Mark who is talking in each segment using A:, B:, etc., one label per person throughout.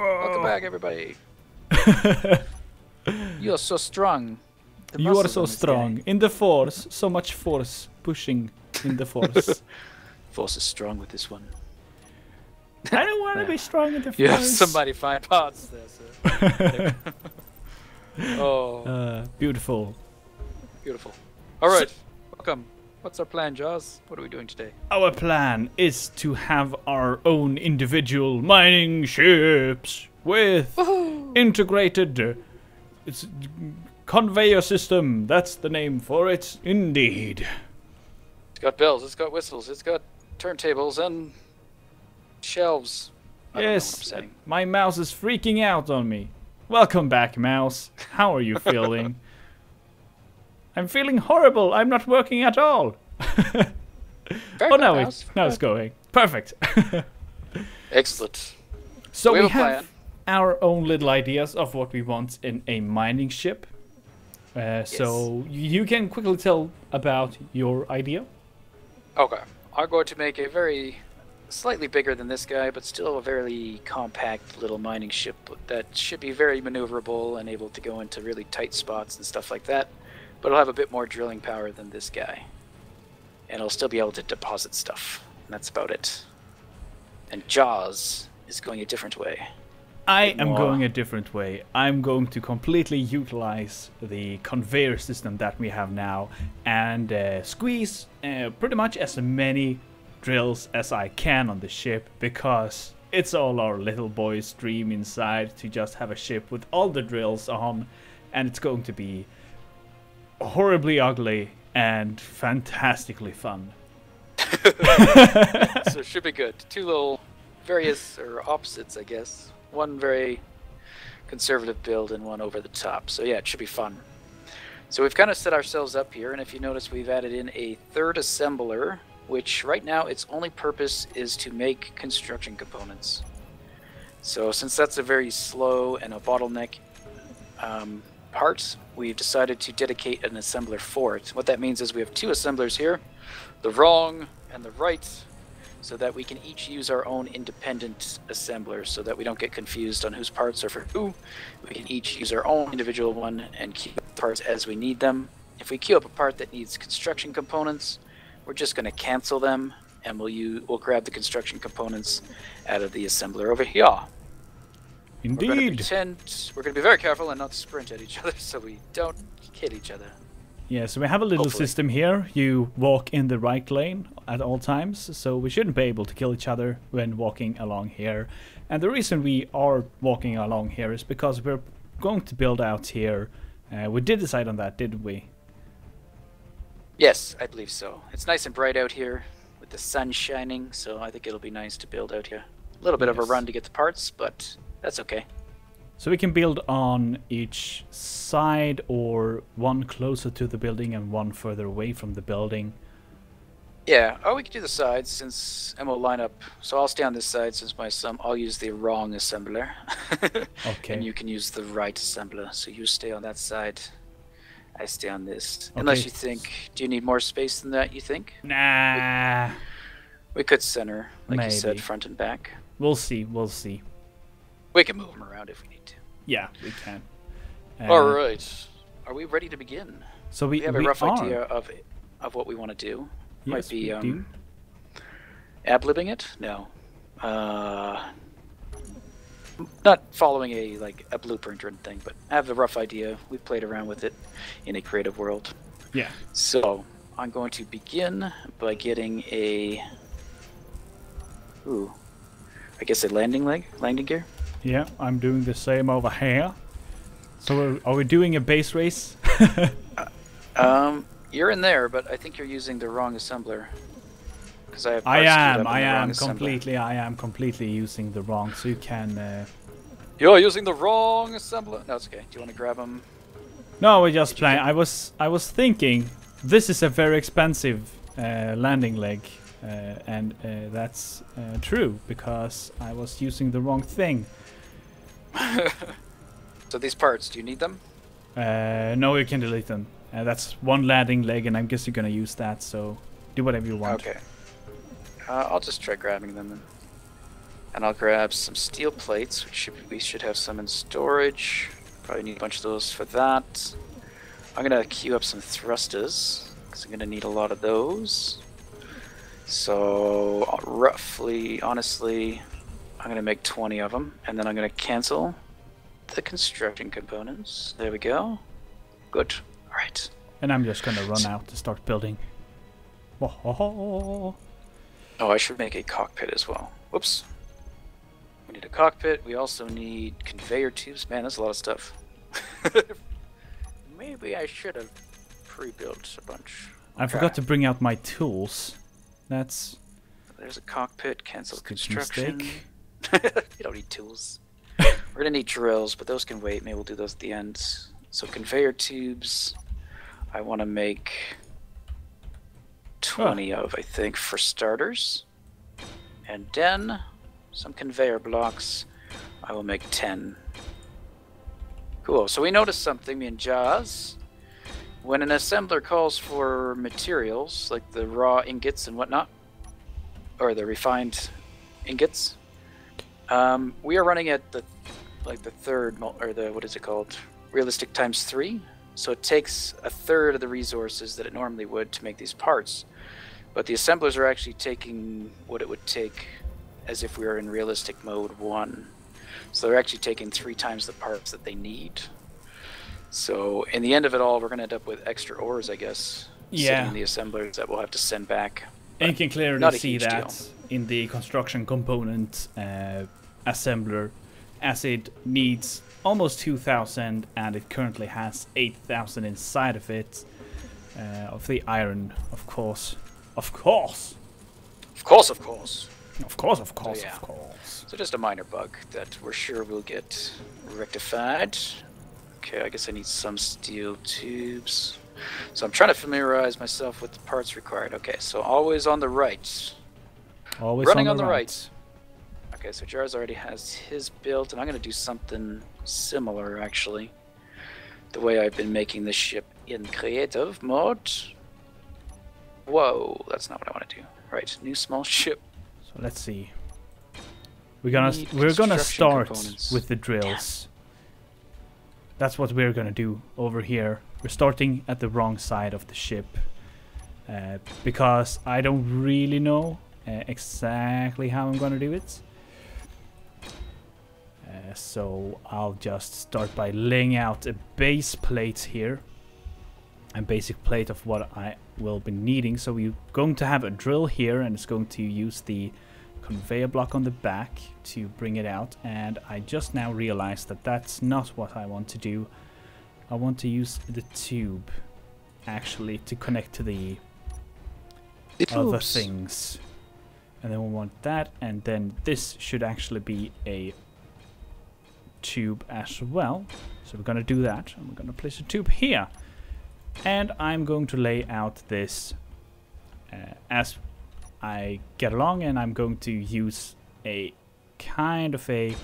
A: Welcome back, everybody. You are so strong.
B: You are so strong. In the force. So much force pushing in the force.
A: Force is strong with this one.
B: I don't want to be strong in the force.
A: You have somebody find parts there, sir.
B: Beautiful.
A: Beautiful. Alright, welcome. What's our plan, Jaws? What are we doing today?
B: Our plan is to have our own individual mining ships with integrated it's conveyor system. That's the name for it, indeed.
A: It's got bells, it's got whistles, it's got turntables and shelves.
B: Yes, my mouse is freaking out on me. Welcome back, mouse. How are you feeling? I'm feeling horrible. I'm not working at all. Oh, now it's going. Perfect.
A: Excellent.
B: So we have our own little ideas of what we want in a mining ship. So you can quickly tell about your idea.
A: Okay. I'm going to make a very slightly bigger than this guy, but still a very compact little mining ship that should be very maneuverable and able to go into really tight spots and stuff like that. But it'll have a bit more drilling power than this guy. And it'll still be able to deposit stuff. And that's about it. And Jaws is going a different way.
B: I am going a different way. I'm going to completely utilize the conveyor system that we have now and squeeze pretty much as many drills as I can on the ship, because it's all our little boy's dream inside to just have a ship with all the drills on, and it's going to be horribly ugly and fantastically fun.
A: So it should be good. Two little various or opposites, I guess. One very conservative build and one over the top. So yeah, it should be fun. So we've kind of set ourselves up here, and if you notice, we've added in a third assembler, which right now its only purpose is to make construction components. So since that's a very slow and a bottleneck part, we've decided to dedicate an assembler for it. What that means is we have two assemblers here, the wrong and the right, so that we can each use our own independent assemblers so that we don't get confused on whose parts are for who. We can each use our own individual one and keep the parts as we need them. If we queue up a part that needs construction components, we're just going to cancel them, and we'll grab the construction components out of the assembler over here.
B: Indeed.
A: We're going to be very careful and not sprint at each other so we don't hit each other.
B: Yeah, so we have a little system here. You walk in the right lane at all times, so we shouldn't be able to kill each other when walking along here. And the reason we are walking along here is because we're going to build out here. We did decide on that, didn't we?
A: Yes, I believe so. It's nice and bright out here with the sun shining, so I think it'll be nice to build out here. A little bit of a run to get the parts, but that's okay.
B: So we can build on each side, or one closer to the building and one further away from the building.
A: Yeah, or we can do the sides, and we'll line up. So I'll stay on this side since I'll use the wrong assembler.
B: Okay.
A: And you can use the right assembler. So you stay on that side, I stay on this.
B: Okay.
A: Unless you think, do you need more space than that, you think?
B: Nah.
A: We could center, like
B: Maybe.
A: you said, front and back.
B: We'll see, we'll see.
A: We can move them around if we need to.
B: Yeah, we can.
A: Alright. Are we ready to begin?
B: So
A: we have a rough idea of what we want to do.
B: Yes,
A: Might be
B: we do.
A: ad-libbing it? No. Not following a blueprint or anything, but I have a rough idea. We've played around with it in a creative world.
B: Yeah.
A: So I'm going to begin by getting a I guess a landing gear.
B: Yeah, I'm doing the same over here. So are we doing a base race?
A: You're in there, but I think you're using the wrong assembler. Because I have
B: I am completely using the wrong. So you can.
A: You're using the wrong assembler. No, it's okay. Do you want to grab them?
B: No, we're just playing. I was thinking this is a very expensive landing leg, and that's true because I was using the wrong thing.
A: So these parts, do you need them?
B: No, you can delete them. That's one landing leg, and I guess you're gonna use that. So do whatever you want.
A: Okay. I'll just try grabbing them then. And I'll grab some steel plates. We should have some in storage. Probably need a bunch of those for that. I'm gonna queue up some thrusters because I'm gonna need a lot of those. So roughly, honestly, I'm gonna make 20 of them, and then I'm gonna cancel the construction components. There we go. Good. All right.
B: And I'm just gonna run out to start building.
A: Oh, I should make a cockpit as well. Whoops. We need a cockpit. We also need conveyor tubes. Man, that's a lot of stuff. Maybe I should have pre-built a bunch.
B: I forgot to bring out my tools. There's
A: a cockpit. Cancel construction.
B: Mistake.
A: You don't need tools. We're gonna need drills, but those can wait. Maybe we'll do those at the end. So conveyor tubes, I want to make 20 of, I think, for starters. And then some conveyor blocks. I will make 10. Cool. So we noticed something, me and Jaz. When an assembler calls for materials, like the raw ingots and whatnot, or the refined ingots, we are running at the third, or the, what is it called? Realistic times 3. So it takes a third of the resources that it normally would to make these parts. But the assemblers are actually taking what it would take as if we were in realistic mode 1. So they're actually taking 3 times the parts that they need. So in the end of it all, we're going to end up with extra ores, I guess, sitting in the assemblers that we'll have to send back.
B: And you can clearly see that
A: deal
B: in the construction component assembler, as it needs almost 2,000 and it currently has 8,000 inside of it, of the iron, of course. Of course!
A: Of course, of course!
B: Of course, of course,
A: So, yeah.
B: of course.
A: So just a minor bug that we're sure will get rectified. Okay, I guess I need some steel tubes. So I'm trying to familiarize myself with the parts required. Okay, so always on the right.
B: Always
A: Running
B: on the
A: right. Okay, so Jars already has his built, and I'm going to do something similar, actually. The way I've been making this ship in creative mode. Whoa, that's not what I want to do. Right, new small ship.
B: So let's see. We're gonna start with the drills. That's what we're gonna do over here. We're starting at the wrong side of the ship because I don't really know exactly how I'm gonna do it. So I'll just start by laying out a base plate here. A basic plate of what I will be needing. So we're going to have a drill here, and it's going to use the conveyor block on the back to bring it out. And I just now realized that that's not what I want to do. I want to use the tube actually to connect to the other things. And then we want that, and then this should actually be a tube as well. So we're gonna do that, and we're gonna place a tube here. And I'm going to lay out this as I get along, and I'm going to use a kind of a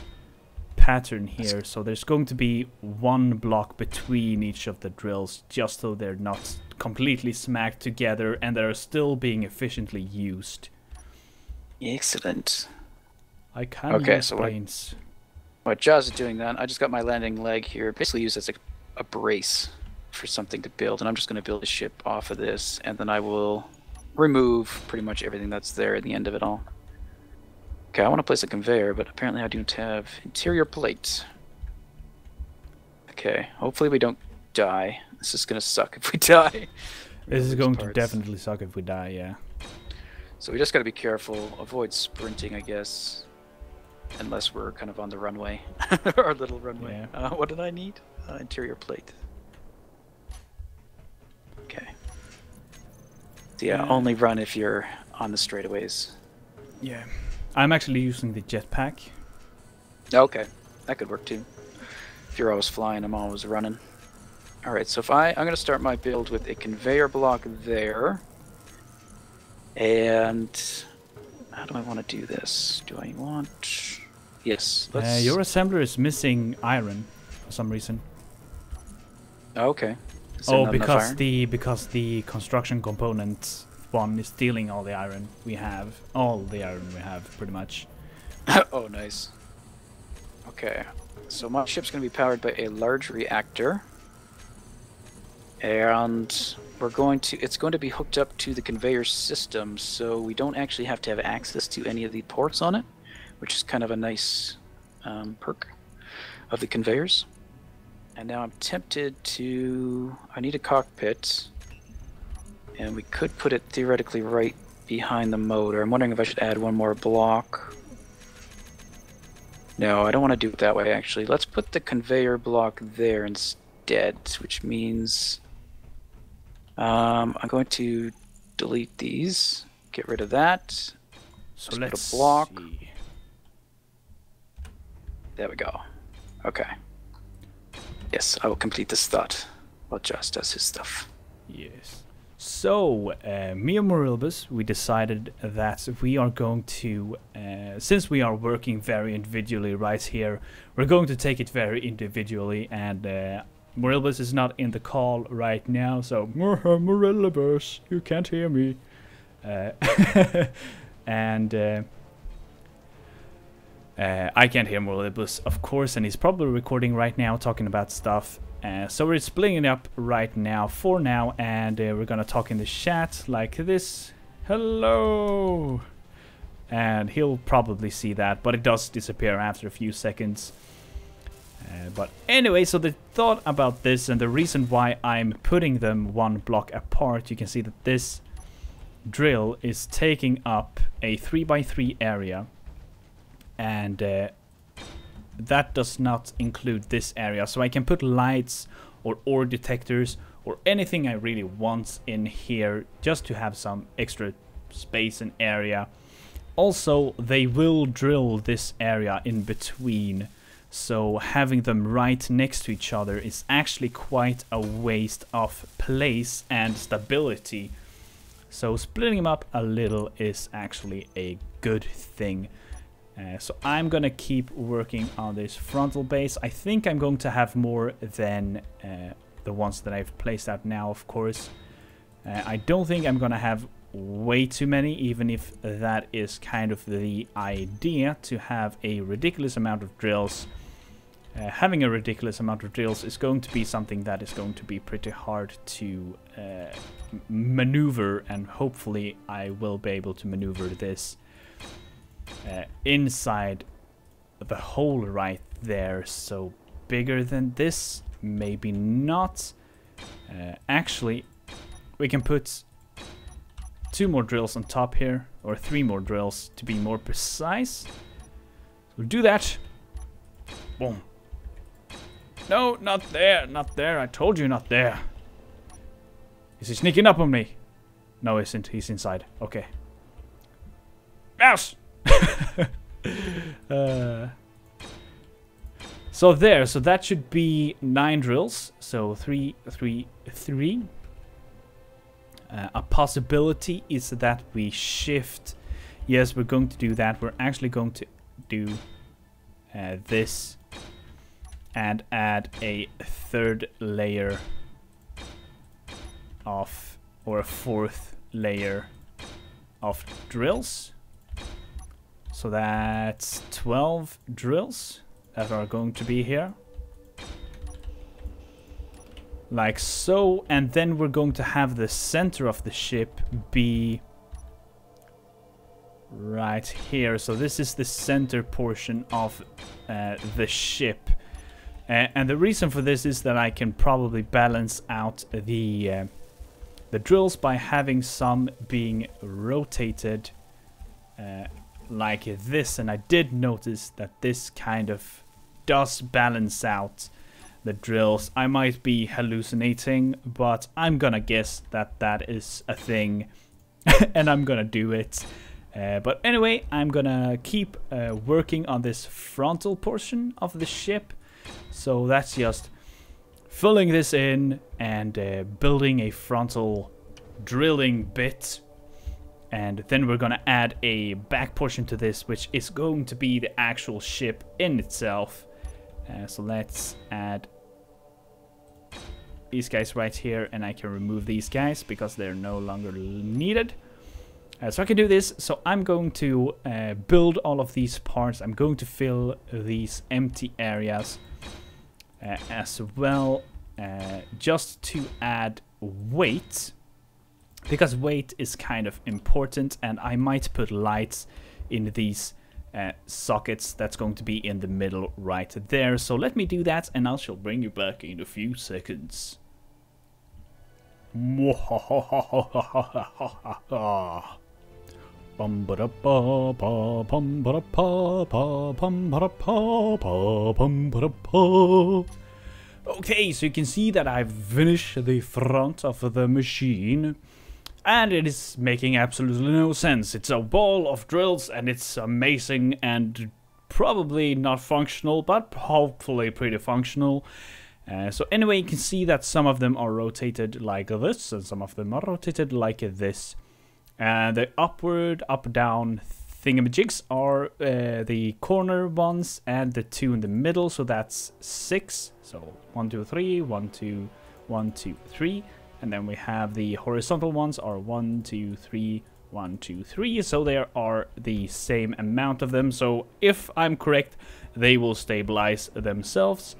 B: pattern here. So there's going to be one block between each of the drills, just so they're not completely smacked together and they're still being efficiently used.
A: Excellent.
B: I can't use brains.
A: What Jaz is doing then, I just got my landing leg here, basically used as a brace for something to build, and I'm just going to build a ship off of this, and then I will remove pretty much everything that's there at the end of it all. Okay, I want to place a conveyor, but apparently I don't have interior plate. Okay, hopefully we don't die. This is going to suck if we die.
B: This is going to definitely suck if we die, yeah.
A: So we just got to be careful, avoid sprinting, I guess, unless we're kind of on the runway, our little runway.
B: Yeah.
A: What did I need? Interior plate. Okay. So yeah, only run if you're on the straightaways.
B: Yeah. I'm actually using the jetpack.
A: Okay, that could work too. If you're always flying, I'm always running. Alright, so if I'm going to start my build with a conveyor block there. And how do I want to do this? Do I want... Yes, let's...
B: Your assembler is missing iron for some reason.
A: Okay.
B: Oh, because the construction component one is stealing all the iron we have. All the iron we have, pretty much.
A: Oh, nice. Okay, so my ship's going to be powered by a large reactor. And it's going to be hooked up to the conveyor system, so we don't actually have to have access to any of the ports on it, which is kind of a nice perk of the conveyors. And now I'm tempted to... I need a cockpit, and we could put it theoretically right behind the motor. I'm wondering if I should add one more block. No, I don't want to do it that way, actually. Let's put the conveyor block there instead, which means... I'm going to delete these, get rid of that.
B: So let's
A: put a block.
B: See.
A: There we go. Okay. Yes, I will complete this thought while Josh does his stuff.
B: Yes. So, me and Morilbus, we decided that we are going to, since we are working very individually right here, we're going to take it very individually, and Morilbus is not in the call right now, so Morilbus, you can't hear me. And I can't hear Morilbus, of course, and he's probably recording right now, talking about stuff. So we're splitting it up right now, for now, and we're gonna talk in the chat like this. Hello! And he'll probably see that, but it does disappear after a few seconds. But anyway, so the thought about this and the reason why I'm putting them one block apart, you can see that this drill is taking up a 3x3 area, and that does not include this area, so I can put lights or ore detectors or anything I really want in here just to have some extra space and area. Also, they will drill this area in between, so having them right next to each other is actually quite a waste of place and stability. So splitting them up a little is actually a good thing. So I'm gonna keep working on this frontal base. I think I'm going to have more than the ones that I've placed out now, of course. I don't think I'm gonna have way too many, even if that is kind of the idea, to have a ridiculous amount of drills. Having a ridiculous amount of drills is going to be something that is going to be pretty hard to maneuver, and hopefully I will be able to maneuver this inside the hole right there. So bigger than this, maybe not. Actually, we can put 2 more drills on top here, or 3 more drills to be more precise. We'll do that. Boom. No, not there, not there. I told you not there. Is he sneaking up on me? No, he isn't. He's inside. Okay. Mouse! So there. So that should be 9 drills. So 3, 3, 3. A possibility is that we shift. Yes, we're going to do that. We're actually going to do this and add a 3rd layer of, or a 4th layer of drills. So that's 12 drills that are going to be here. Like so, and then we're going to have the center of the ship be right here. So this is the center portion of the ship. And the reason for this is that I can probably balance out the drills by having some being rotated like this. And I did notice that this kind of does balance out the drills. I might be hallucinating, but I'm gonna guess that that is a thing and I'm gonna do it. But anyway, I'm gonna keep working on this frontal portion of the ship. So that's just filling this in and building a frontal drilling bit. And then we're gonna add a back portion to this, which is going to be the actual ship in itself. So let's add these guys right here, and I can remove these guys because they're no longer needed. So I can do this. So I'm going to build all of these parts. I'm going to fill these empty areas as well, just to add weight, because weight is kind of important, and I might put lights in these sockets. That's going to be in the middle right there. So let me do that, and I shall bring you back in a few seconds. Okay, so you can see that I've finished the front of the machine, and it is making absolutely no sense. It's a ball of drills, and it's amazing and probably not functional, but hopefully pretty functional. So anyway, you can see that some of them are rotated like this, and some of them are rotated like this. And the upward, up-down thingamajigs are the corner ones, and the two in the middle, so that's 6. So 1, 2, 3, 1, 2, 1, 2, 3. And then we have the horizontal ones are 1, 2, 3, 1, 2, 3. So there are the same amount of them. So if I'm correct, they will stabilize themselves.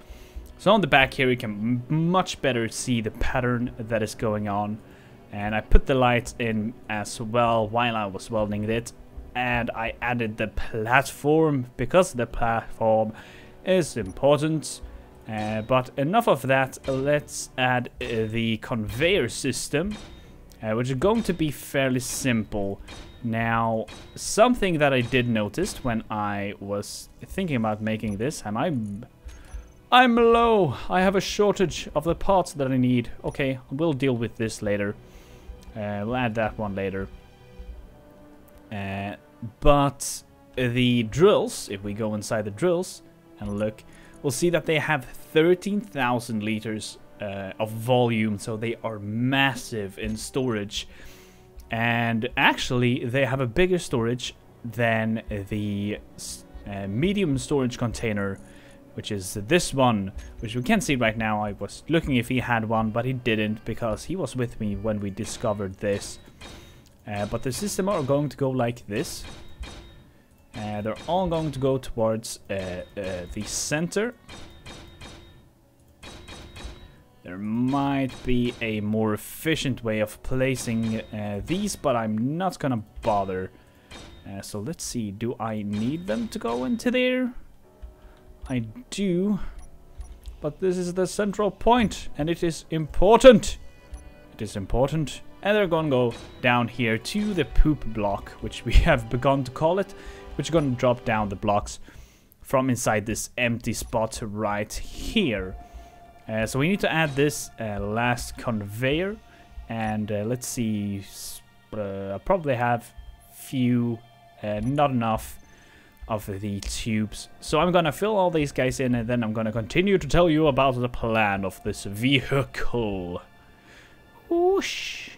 B: So on the back here, you can much better see the pattern that is going on. And I put the lights in as well while I was welding it. And I added the platform because the platform is important. But enough of that. Let's add the conveyor system, which is going to be fairly simple. Now, something that I did notice when I was thinking about making this, and I'm low. I have a shortage of the parts that I need. Okay, we'll deal with this later. We'll add that one later. But the drills, if we go inside the drills and look, we'll see that they have 13,000 liters of volume, so they are massive in storage. And actually, they have a bigger storage than the medium storage container, which is this one, which we can't see right now. I was looking if he had one, but he didn't, because he was with me when we discovered this. But the system are going to go like this. They're all going to go towards the center. There might be a more efficient way of placing these, but I'm not gonna bother. So let's see, do I need them to go into there? I do, but this is the central point, and it is important. It is important. And they're gonna go down here to the poop block, which we have begun to call it, which is gonna drop down the blocks from inside this empty spot right here. So we need to add this last conveyor, and let's see, I probably have few, not enough of the tubes. So I'm gonna fill all these guys in, and then I'm gonna continue to tell you about the plan of this vehicle. Whoosh.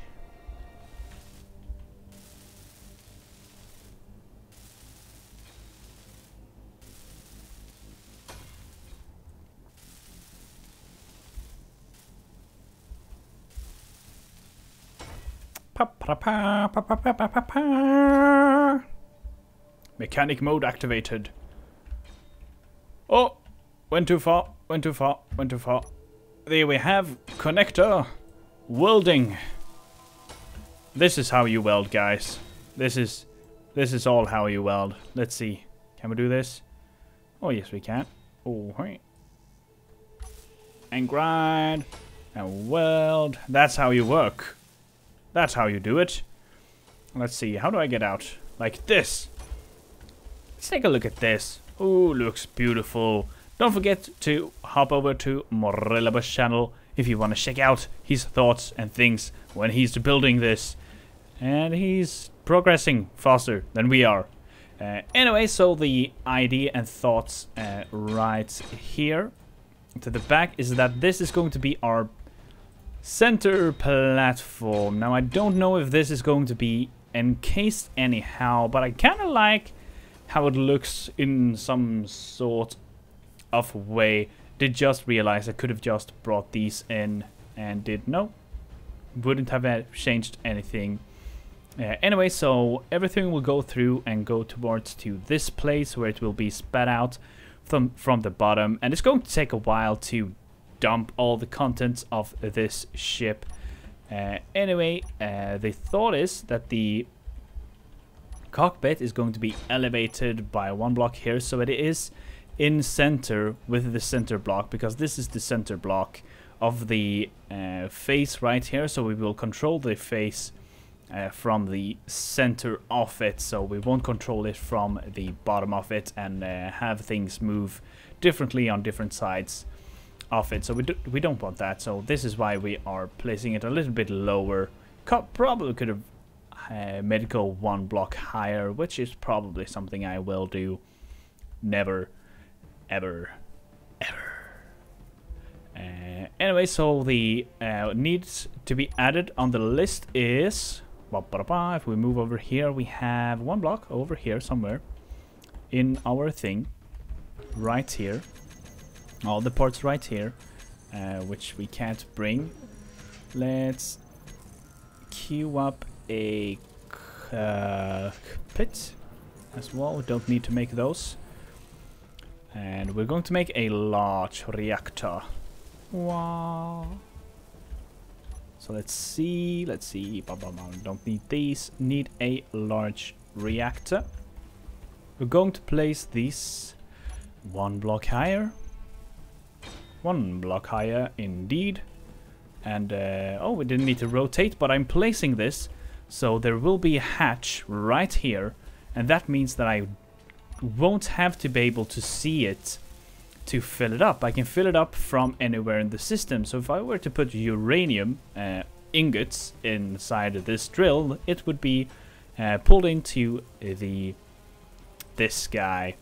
B: Mechanic mode activated. Oh, went too far, went too far, went too far. There we have connector welding. This is how you weld, guys. This is all how you weld. Let's see. Can we do this? Oh, yes, we can. Oh, hey. And grind and weld. That's how you work. That's how you do it. Let's see, how do I get out? Like this. Let's take a look at this. Oh, looks beautiful. Don't forget to hop over to Morelabus channel if you want to check out his thoughts and things when he's building this. And he's progressing faster than we are. Anyway, so the idea and thoughts right here to the back is that this is going to be our center platform. Now, I don't know if this is going to be encased anyhow, but I kind of like how it looks in some sort of way. Did just realize I could have just brought these in and did no. Wouldn't have changed anything. Anyway, so everything will go through and go towards to this place where it will be spat out from the bottom, and it's going to take a while to dump all the contents of this ship. Anyway, the thought is that the cockpit is going to be elevated by 1 block here, so it is in center with the center block, because this is the center block of the face right here, so we will control the face from the center of it, so we won't control it from the bottom of it and have things move differently on different sides of it. So we don't want that, so this is why we are placing it a little bit lower. Probably could have medical 1 block higher, which is probably something I will do. Never, ever, ever. Anyway, so the needs to be added on the list is... If we move over here, we have 1 block over here somewhere in our thing. Right here. All the parts right here, which we can't bring. Let's queue up a pit as well. We don't need to make those. And we're going to make a large reactor. Wow. So let's see. Don't need these. Need a large reactor. We're going to place these 1 block higher. 1 block higher indeed. And oh, we didn't need to rotate, but I'm placing this so there will be a hatch right here, and that means that I won't have to be able to see it to fill it up. I can fill it up from anywhere in the system. So if I were to put uranium ingots inside of this drill, it would be pulled into this guy.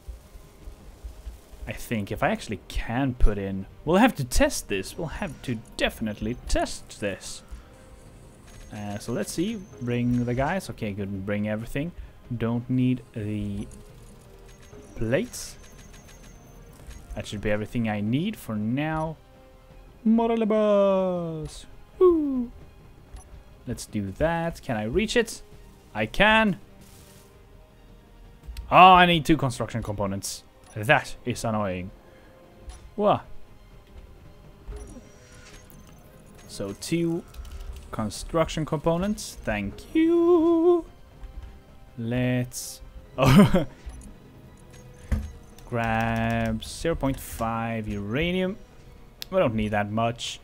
B: I think if I actually can put in... We'll have to test this. We'll have to definitely test this. So let's see. Bring the guys. Okay, good. Bring everything. Don't need the plates. That should be everything I need for now. Moralibus! Woo! Let's do that. Can I reach it? I can. Oh, I need 2 construction components. That is annoying. What? So 2 construction components. Thank you. Let's grab 0.5 uranium. We don't need that much.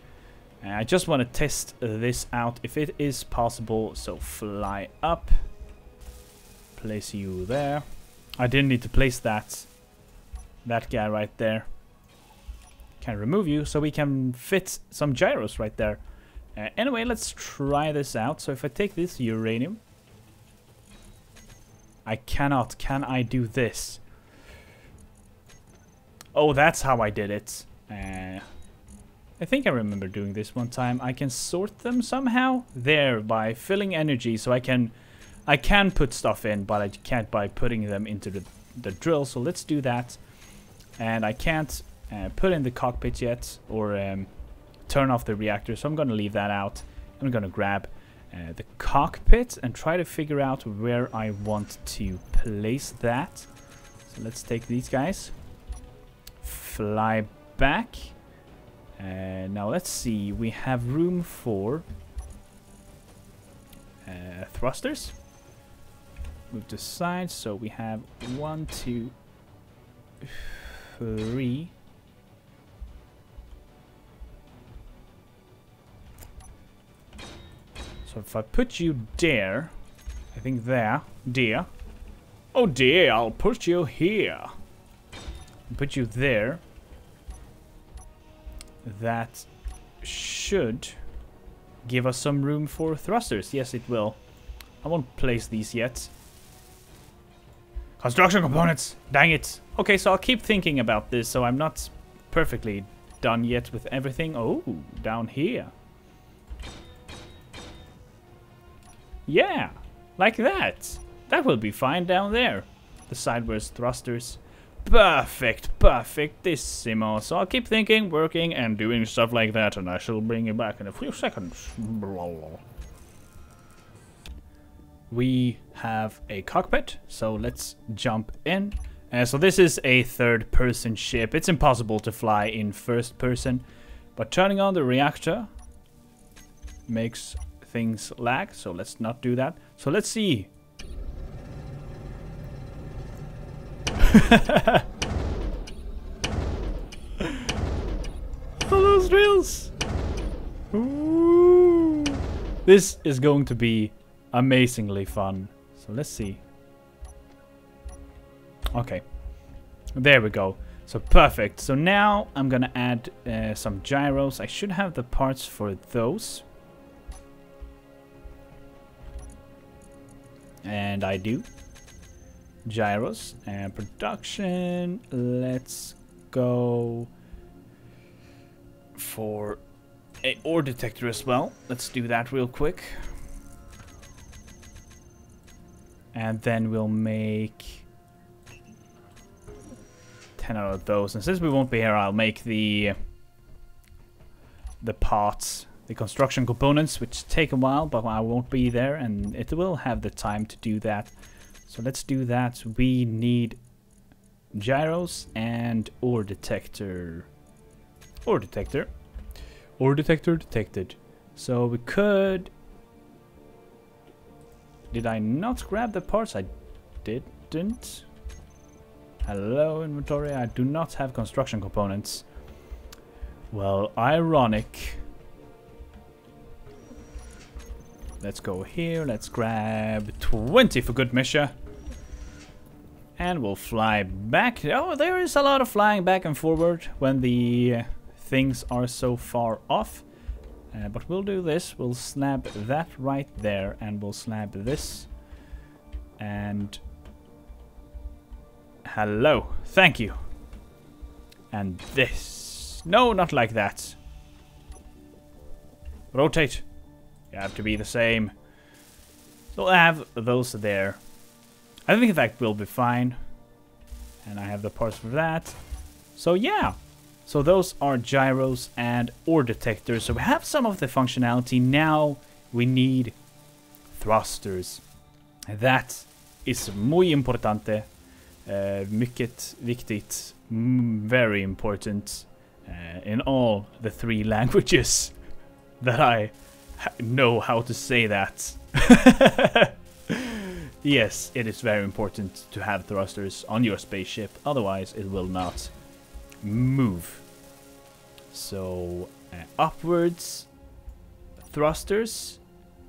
B: I just want to test this out if it is possible. So fly up. Place you there. I didn't need to place that guy right there. Can remove you so we can fit some gyros right there. Anyway, let's try this out. So if I take this uranium, I cannot. Can I do this? Oh, that's how I did it. I think I remember doing this one time. I can sort them somehow there by filling energy, so I can put stuff in, but I can't by putting them into the drill. So let's do that. And I can't put in the cockpit yet, or turn off the reactor, so I'm gonna leave that out. I'm gonna grab the cockpit and try to figure out where I want to place that. So let's take these guys. Fly back. Now let's see. We have room for thrusters. Move to side. So we have 1, 2, 3. So if I put you there, I think there, dear. Oh dear, I'll put you here. Put you there. That should give us some room for thrusters. Yes, it will. I won't place these yet. Construction components! Dang it! Okay, so I'll keep thinking about this, so I'm not perfectly done yet with everything. Oh, down here. Yeah, like that. That will be fine down there. The sideways thrusters. Perfect, perfectissimo. So I'll keep thinking, working, and doing stuff like that, and I shall bring you back in a few seconds. we have a cockpit, so let's jump in. So this is a third-person ship. It's impossible to fly in first person, but turning on the reactor makes things lag, so let's not do that. So let's see. All those drills. Ooh. This is going to be amazingly fun. So let's see. Okay, there we go. So perfect. So now I'm gonna add some gyros. I should have the parts for those. And I do. Gyros and production. Let's go for a ore detector as well. Let's do that real quick. And then we'll make 10 out of those. And since we won't be here, I'll make the parts, the construction components, which take a while, but I won't be there, and it will have the time to do that. So let's do that. We need gyros and ore detector. Ore detector. Ore detector detected. So we could... Did I not grab the parts? I didn't. Hello, inventory. I do not have construction components. Well, ironic. Let's go here. Let's grab 20 for good measure. And we'll fly back. Oh, there is a lot of flying back and forward when the things are so far off. But we'll do this. We'll slab that right there. And we'll slab this. And... Hello. Thank you. And this. No, not like that. Rotate. You have to be the same. So I have those there. I think that will be fine. And I have the parts for that. So yeah. So those are gyros and ore detectors. So we have some of the functionality. Now we need thrusters. That is muy importante. Mycket viktigt. Very important. In all the 3 languages that I know how to say that. Yes, it is very important to have thrusters on your spaceship. Otherwise, it will not move. So, upwards thrusters.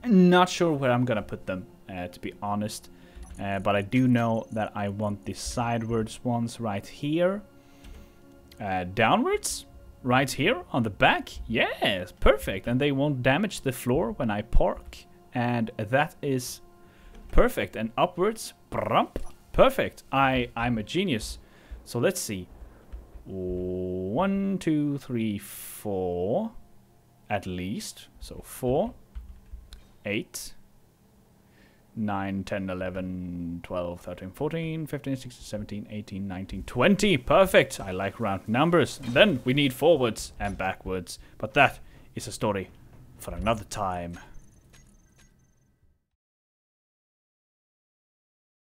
B: Not sure where I'm gonna put them, to be honest. But I do know that I want the sidewards ones right here. Downwards, right here on the back. Yes, perfect. And they won't damage the floor when I park. And that is perfect. And upwards, perfect. I'm a genius. So let's see. 1, 2, 3, 4. At least. So 4, 8, 9, 10, 11, 12, 13, 14, 15, 16, 17, 18, 19, 20. Perfect. I like round numbers. Then we need forwards and backwards. But that is a story for another time.